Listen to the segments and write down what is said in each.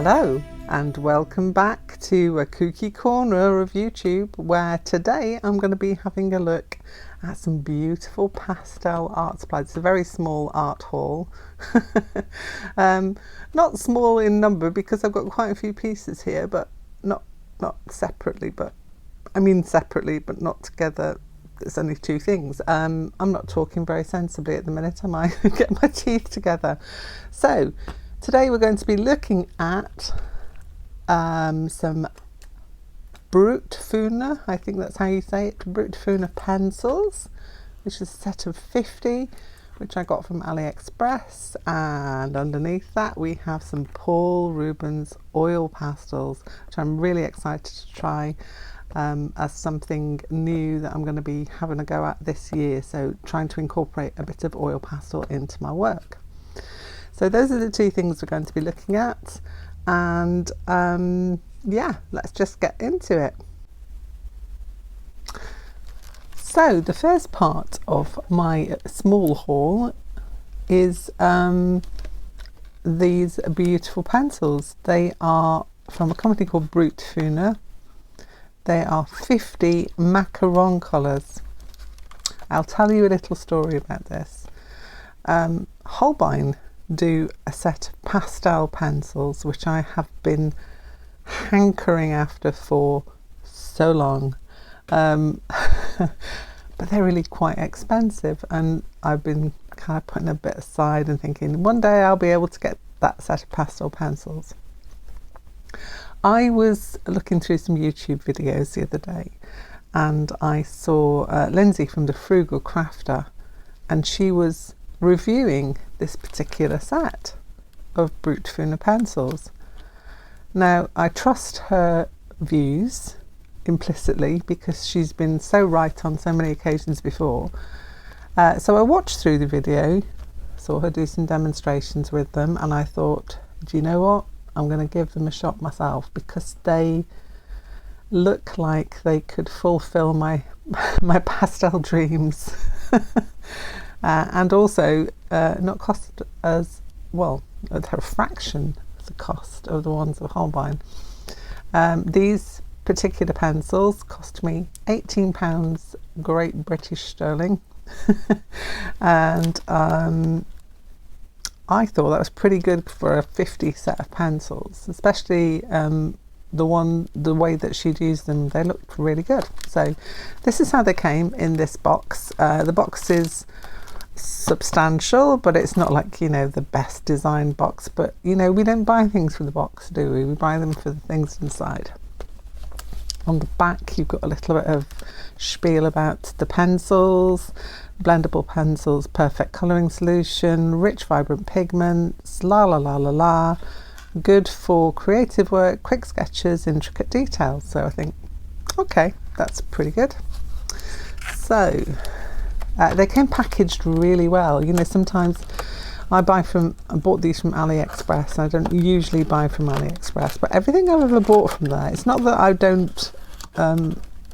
Hello and welcome back to a Kooky Corner of YouTube, where today I'm going to be having a look at some beautiful pastel art supplies. It's a very small art haul. Not small in number because I've got quite a few pieces here, but not separately, but I mean separately but not together. There's only two things. I'm not talking very sensibly at the minute, I might get my teeth together. So today we're going to be looking at some Brutfuner, I think that's how you say it, Brutfuner pencils, which is a set of 50, which I got from AliExpress, and underneath that we have some Paul Rubens oil pastels, which I'm really excited to try as something new that I'm going to be having a go at this year, so trying to incorporate a bit of oil pastel into my work. So those are the two things we're going to be looking at, and yeah, let's just get into it. So the first part of my small haul is these beautiful pencils. They are from a company called Brutfuner. They are 50 Macaron Colors. I'll tell you a little story about this. Holbein do a set of pastel pencils which I have been hankering after for so long, but they're really quite expensive, and I've been kind of putting a bit aside and thinking one day I'll be able to get that set of pastel pencils. I was looking through some YouTube videos the other day and I saw Lindsay from the Frugal Crafter, and she was reviewing this particular set of Brutfuner pencils. Now, I trust her views implicitly because she's been so right on so many occasions before. So I watched through the video, saw her do some demonstrations with them, and I thought, do you know what? I'm going to give them a shot myself because they look like they could fulfill my pastel dreams. And also not cost as well, they're a fraction of the cost of the ones of Holbein. These particular pencils cost me £18 Great British Sterling, and I thought that was pretty good for a 50 set of pencils, especially the way that she'd used them. They looked really good. So this is how they came in this box. The box is substantial, but it's not like, you know, the best designed box, but you know, we don't buy things for the box, do we? We buy them for the things inside. On the back you've got a little bit of spiel about the pencils: blendable pencils, perfect colouring solution, rich vibrant pigments, la la la la la, good for creative work, quick sketches, intricate details. So I think, okay, that's pretty good. So they came packaged really well. You know, sometimes I bought these from AliExpress. I don't usually buy from AliExpress, but everything I've ever bought from there, it's not that I don't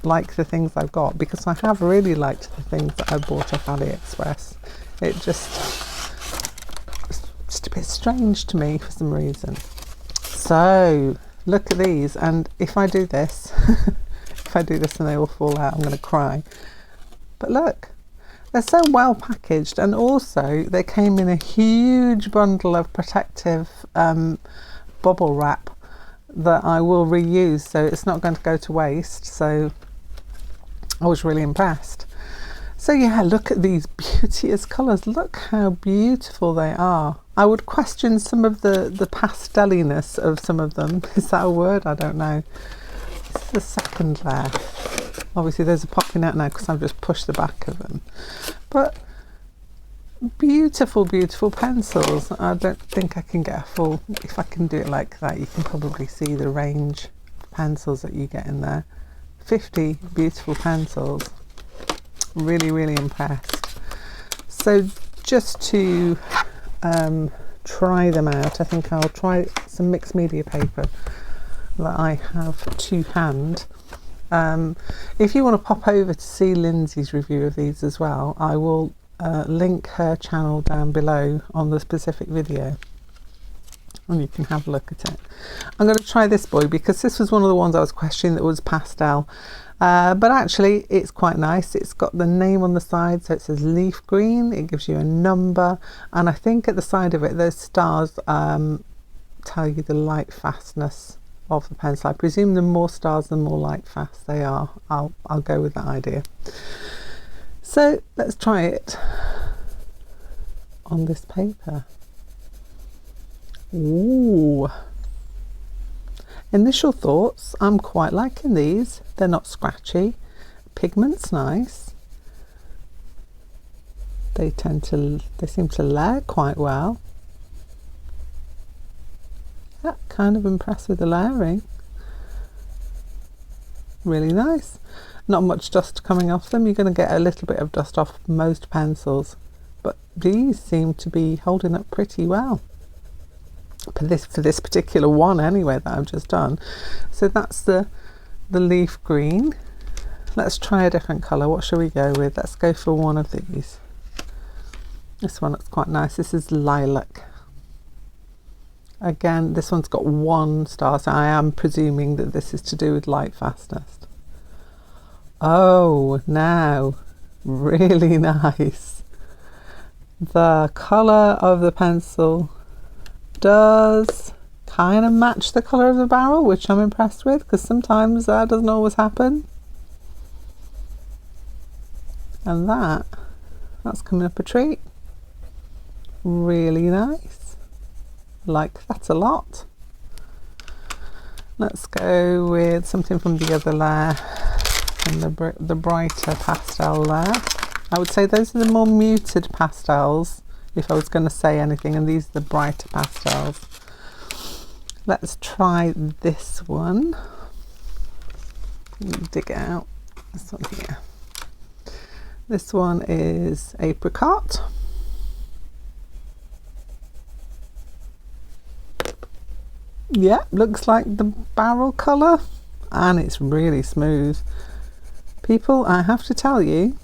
like the things I've got, because I have really liked the things that I bought off AliExpress. It's just a bit strange to me for some reason. So look at these, and if I do this, if I do this and they all fall out, I'm going to cry. But look, they're so well packaged, and also they came in a huge bundle of protective bubble wrap that I will reuse, so it's not going to go to waste. So I was really impressed. So yeah, look at these beauteous colours. Look how beautiful they are. I would question some of the pasteliness of some of them. Is that a word? I don't know. This is the second layer. Obviously those are popping out now because I've just pushed the back of them, but beautiful, beautiful pencils. I don't think I can get a full, if I can do it like that, you can probably see the range of pencils that you get in there. 50 beautiful pencils. Really, really impressed. So just to try them out, I think I'll try some mixed media paper that I have to hand. If you want to pop over to see Lindsay's review of these as well, I will link her channel down below on the specific video. and you can have a look at it. I'm going to try this boy because this was one of the ones I was questioning that was pastel, but actually it's quite nice. It's got the name on the side, so it says leaf green. It gives you a number, and I think at the side of it those stars tell you the light fastness of the pencil. I presume the more stars the more light fast they are. I'll go with that idea. So let's try it on this paper. Ooh. Initial thoughts, I'm quite liking these. They're not scratchy. Pigment's nice. They seem to layer quite well. Yeah, kind of impressed with the layering. Really nice. Not much dust coming off them. You're going to get a little bit of dust off most pencils, but these seem to be holding up pretty well. For this particular one anyway that I've just done. So that's the leaf green. Let's try a different colour. What shall we go with? Let's go for one of these. This one looks quite nice. This is Lilac. Again, this one's got one star, so I am presuming that this is to do with light fastness. Oh, now really nice. The colour of the pencil does kind of match the colour of the barrel, which I'm impressed with, because sometimes that doesn't always happen. And that's coming up a treat. Really nice. Like that a lot. Let's go with something from the other layer, and the brighter pastel layer. I would say those are the more muted pastels if I was going to say anything, and these are the brighter pastels. Let's try this one. Dig it out. This one here. This one is Apricot. Yeah, looks like the barrel colour, and it's really smooth. People, I have to tell you,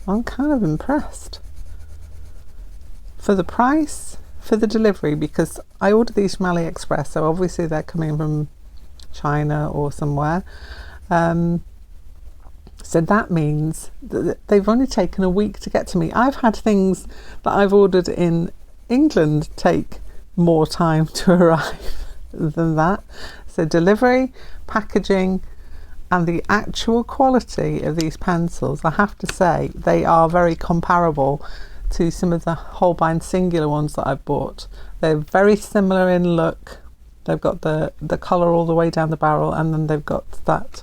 I'm kind of impressed. For the price, for the delivery, because I ordered these from AliExpress, so obviously they're coming from China or somewhere. So that means that they've only taken a week to get to me. I've had things that I've ordered in England take more time to arrive than that. So delivery, packaging, and the actual quality of these pencils, I have to say, they are very comparable to some of the Holbein singular ones that I've bought. They're very similar in look. They've got the colour all the way down the barrel, and then they've got that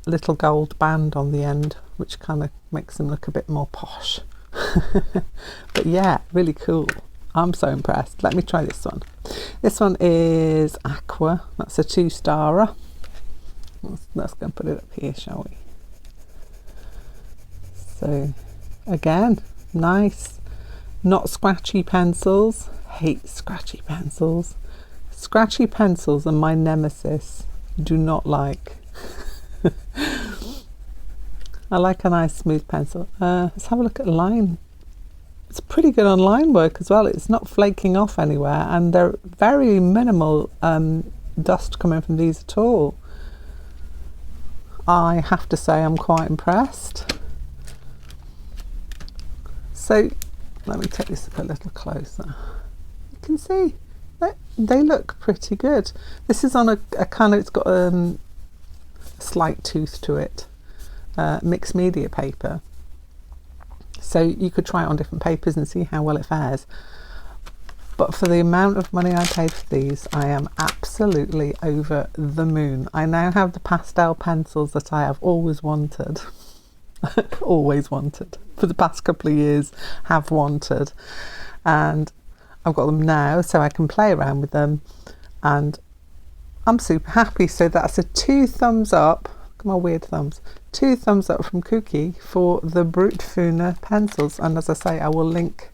little gold band on the end, which kind of makes them look a bit more posh. But yeah, really cool. I'm so impressed. Let me try this one. This one is Aqua. That's a 2-starer. Let's go and put it up here, shall we? So again, nice, not scratchy pencils. Hate scratchy pencils. Scratchy pencils are my nemesis. Do not like. I like a nice smooth pencil. Let's have a look at line. It's pretty good on line work as well. It's not flaking off anywhere, and they're very minimal dust coming from these at all. I have to say I'm quite impressed. So let me take this up a little closer. You can see they look pretty good. This is on a kind of, it's got a slight tooth to it, mixed media paper. So you could try it on different papers and see how well it fares. But for the amount of money I paid for these, I am absolutely over the moon. I now have the pastel pencils that I have always wanted. Always wanted. For the past couple of years, have wanted. And I've got them now, so I can play around with them. And I'm super happy. So that's a 2 thumbs up. Look at my weird thumbs. 2 thumbs up from Kooky for the Brutfuner pencils. And as I say, I will link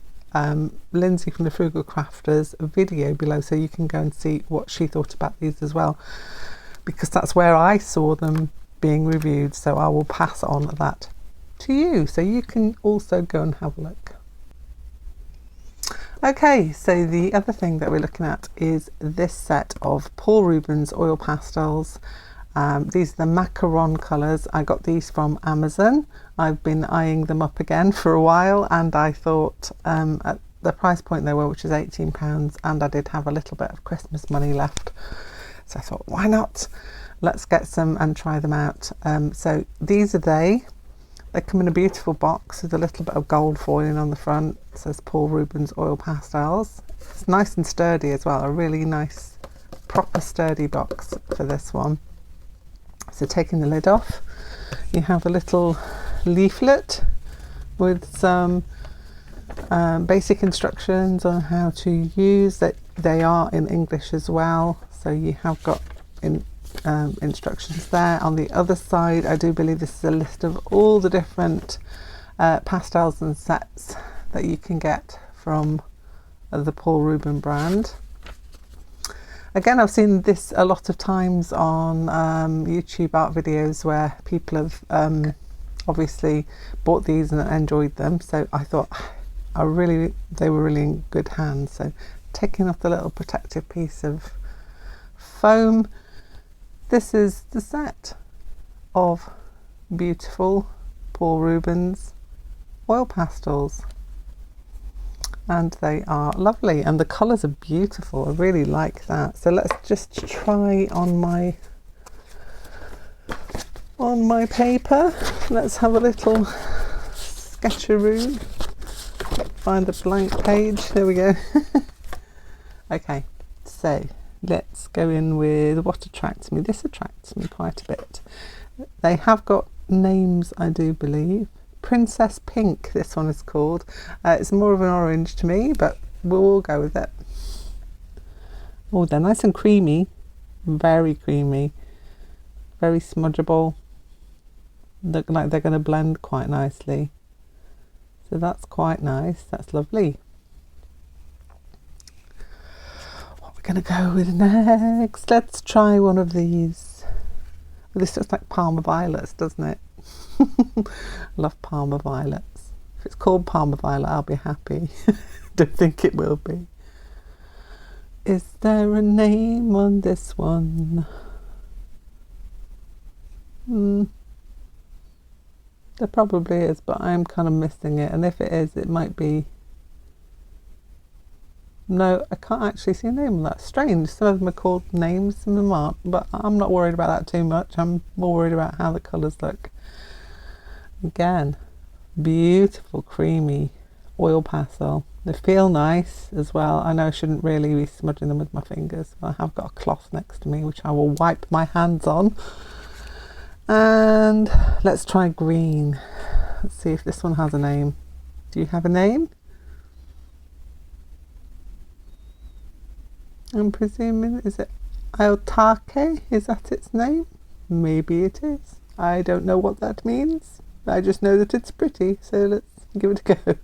Lindsay from the Frugal Crafter's video below, so you can go and see what she thought about these as well, because that's where I saw them being reviewed. So I will pass on that to you, so you can also go and have a look. Okay, so the other thing that we're looking at is this set of Paul Rubens oil pastels. These are the Macaron Colors. I got these from Amazon. I've been eyeing them up again for a while, and I thought at the price point they were, which is £18, and I did have a little bit of Christmas money left, so I thought, why not? Let's get some and try them out. So these are they come in a beautiful box with a little bit of gold foiling on the front. It says Paul Rubens oil pastels. It's nice and sturdy as well, a really nice proper sturdy box for this one. So taking the lid off, you have a little leaflet with some basic instructions on how to use it. They are in English as well, so you have got instructions there. On the other side, I do believe this is a list of all the different pastels and sets that you can get from the Paul Rubens brand. Again, I've seen this a lot of times on YouTube art videos where people have obviously bought these and enjoyed them, so I thought they were really in good hands. So taking off the little protective piece of foam, this is the set of beautiful Paul Rubens oil pastels, and they are lovely and the colours are beautiful. I really like that. So let's just try on my paper. Let's have a little sketcheroo. Find a blank page. There we go. Okay, so let's go in with what attracts me. This attracts me quite a bit. They have got names, I do believe. Princess Pink, this one is called. It's more of an orange to me, but we'll all go with it. Oh, they're nice and creamy, very creamy, very smudgeable. Look like they're going to blend quite nicely. So that's quite nice, that's lovely. What we're going to go with next, let's try one of these. Well, this looks like Parma violets, doesn't it? Love Parma violets. If it's called Parma violet, I'll be happy. Don't think it will be. Is there a name on this one? There probably is, but I'm kind of missing it, and if it is, it might be... No, I can't actually see a name on that. Strange, some of them are called names, some of them aren't, but I'm not worried about that too much. I'm more worried about how the colours look. Again, beautiful creamy oil pastel. They feel nice as well. I know I shouldn't really be smudging them with my fingers, but I have got a cloth next to me which I will wipe my hands on. And let's try green. Let's see if this one has a name. Do you have a name? I'm presuming, is it Arthaul? Is that its name? Maybe it is. I don't know what that means. I just know that it's pretty, so let's give it a go.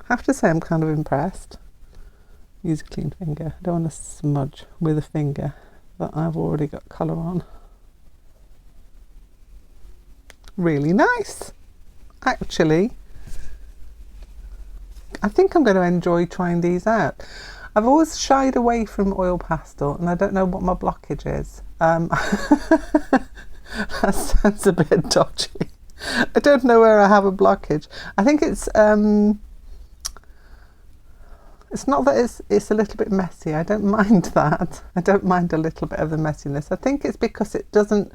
I have to say I'm kind of impressed. Use a clean finger. I don't want to smudge with a finger that I've already got colour on. Really nice. Actually, I think I'm going to enjoy trying these out. I've always shied away from oil pastel, and I don't know what my blockage is. That sounds a bit dodgy. I don't know where I have a blockage. I think it's not that it's a little bit messy. I don't mind that. I don't mind a little bit of the messiness. I think it's because it doesn't...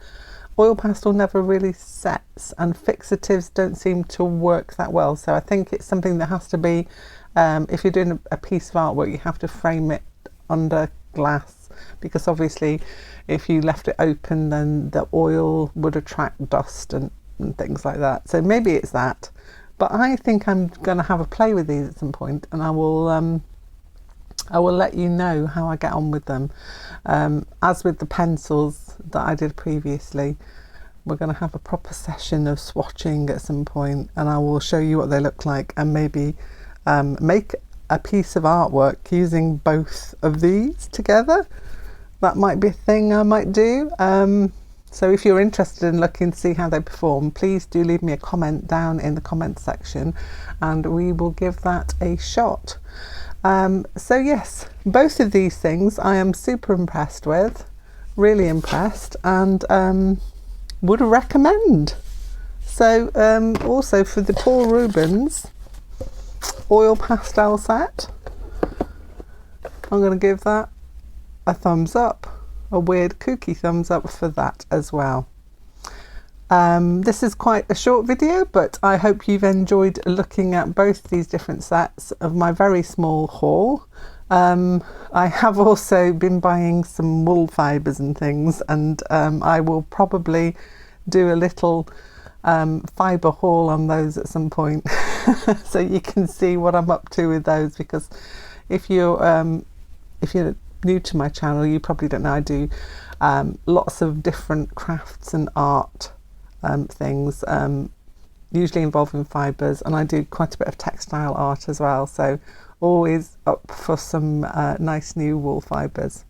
Oil pastel never really sets, and fixatives don't seem to work that well. So I think it's something that has to be... if you're doing a piece of artwork, you have to frame it under glass, because obviously if you left it open, then the oil would attract dust and things like that. So maybe it's that. But I think I'm going to have a play with these at some point, and I will let you know how I get on with them. As with the pencils that I did previously, we're going to have a proper session of swatching at some point, and I will show you what they look like, and maybe make a piece of artwork using both of these together. That might be a thing I might do. So if you're interested in looking to see how they perform, please do leave me a comment down in the comment section and we will give that a shot. So yes, both of these things I am super impressed with, really impressed, and would recommend. So also for the Paul Rubens oil pastel set, I'm going to give that a thumbs up, a weird kooky thumbs up for that as well. This is quite a short video, but I hope you've enjoyed looking at both these different sets of my very small haul. I have also been buying some wool fibres and things, and I will probably do a little fibre haul on those at some point so you can see what I'm up to with those, because if you're new to my channel, you probably don't know I do lots of different crafts and art things, usually involving fibres, and I do quite a bit of textile art as well, so always up for some nice new wool fibres.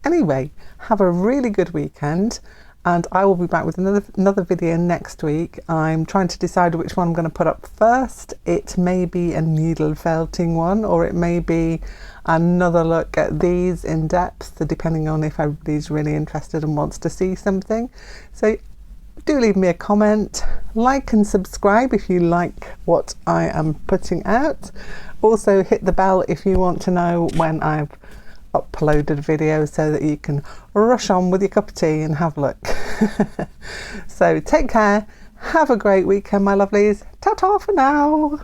Anyway, have a really good weekend, and I will be back with another video next week. I'm trying to decide which one I'm going to put up first. It may be a needle felting one, or it may be another look at these in depth, depending on if everybody's really interested and wants to see something. So do leave me a comment, like and subscribe if you like what I am putting out. Also hit the bell if you want to know when I've uploaded videos, so that you can rush on with your cup of tea and have a look. So take care, have a great weekend my lovelies, ta-ta for now.